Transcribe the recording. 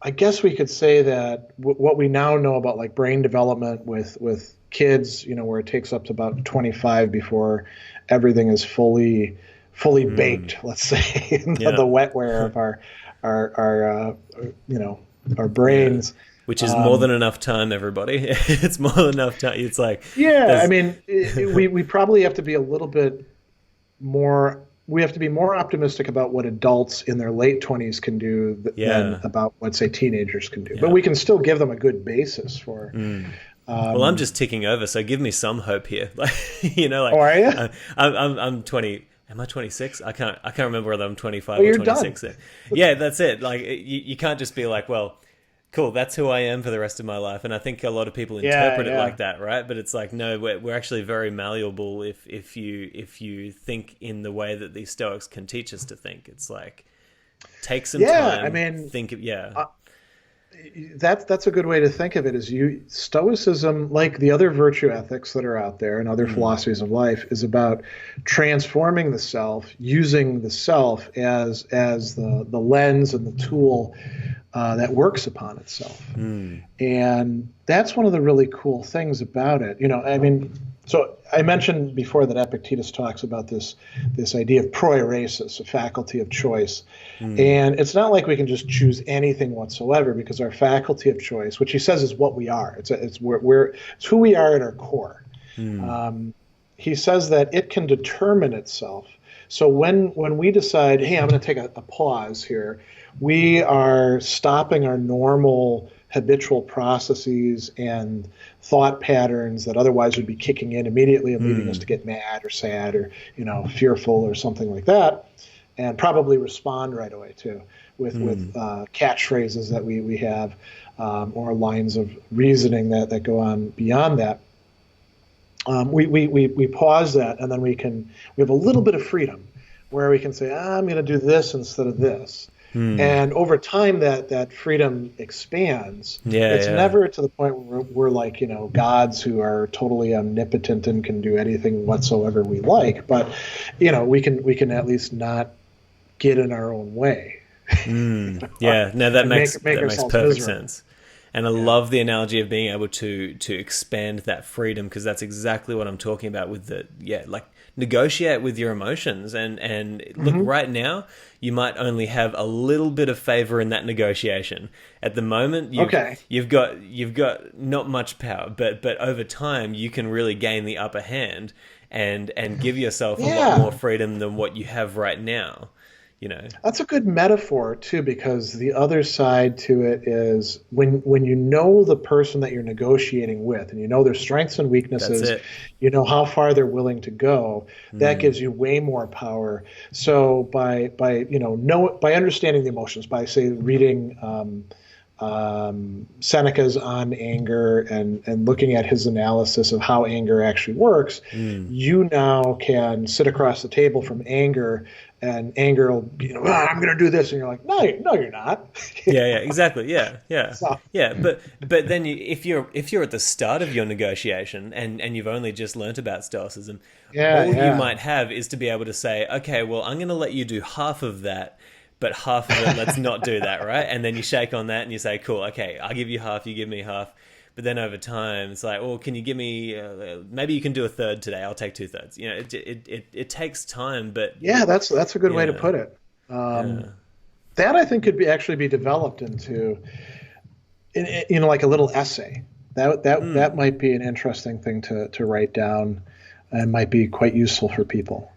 I guess we could say that what we now know about like brain development with kids, where it takes up to about 25 before everything is fully Mm, baked, let's say, in the yeah. wetware of our you know our Yeah. brains. Which is more Um, than enough time, everybody. It's more than enough time. It's like yeah, I there's mean, we probably have to be a little bit more. We have to be more optimistic about what adults in their late 20s can do than yeah. about what, say, teenagers can do. But Yeah. we can still give them a good basis for. Mm. Well, I'm Um, just ticking over, so give me some hope here. Like, oh, are you? I'm 20. Am I 26? I can't remember whether I'm Oh, 25 or you're done. 26. Yeah, that's it. Like, you can't just be like, well, cool, that's who I am for the rest of my life. And I think a lot of people Yeah, interpret it yeah. like that, right? But it's like, no, we're actually very malleable if you think in the way that these Stoics can teach us to think. It's like take some Yeah, I time, mean, think of yeah. uh, that's a good way to think of it. Is you Stoicism, like the other virtue ethics that are out there and other Mm, philosophies of life, is about transforming the self, using the self as the lens and the tool that works upon itself. mm, And that's one of the really cool things about it. I mean, so I mentioned before that Epictetus talks about this idea of proeresis, a faculty of choice. mm, And it's not like we can just choose anything whatsoever because our faculty of choice, which he says is what we are, it's who we are at our core. mm, Um, he says that it can determine itself. So when we decide, hey, I'm going to take a pause here, we are stopping our normal habitual processes and thought patterns that otherwise would be kicking in immediately and leading us to mm, get mad or sad or fearful or something like that, and probably respond right away too with mm. catchphrases that we have, or lines of reasoning that go on beyond that. We pause that, and then we have a little bit of freedom where we can say, I'm going to do this instead of this. Hmm. And over time, that freedom expands. Yeah, It's yeah. never to the point where we're like, gods who are totally omnipotent and can do anything whatsoever we like. But, we can at least not get in our own way Yeah, no, that and makes make that makes ourselves perfect miserable. sense. And I Yeah. love the analogy of being able to expand that freedom because that's exactly what I'm talking about with the yeah, like negotiate with your emotions and look Hmm. right now you might only have a little bit of favor in that negotiation. At the moment Okay. you've got not much power, but over time you can really gain the upper hand and give yourself a lot more Yeah. freedom than what you have right now, you know. That's a good metaphor too, because the other side to it is when you know the person that you're negotiating with, and you know their strengths and That's weaknesses, it. you know how far they're willing to go. That Mm. gives you way more power. So by know by understanding the emotions, by say reading Seneca's on anger and looking at his analysis of how anger actually works, Mm. you now can sit across the table from anger, and anger will be, I'm going to do this, and you're like, no, no, you're not. Yeah, yeah, exactly. Yeah, yeah, So yeah. But then if you're at the start of your negotiation and you've only just learnt about stoicism, yeah, all you yeah. might have is to be able to say, okay, well, I'm going to let you do half of that, but half of it, let's not do that, right? And then you shake on that and you say, cool, okay, I'll give you half, you give me half. But then over time, it's like, well, can you give me? Maybe you can do a third today. I'll take two thirds. You know, it takes time, but Yeah, that's a good way to yeah, put it. yeah. That I think could be actually be developed into, like a little essay. That Mm. might be an interesting thing to write down, and might be quite useful for people.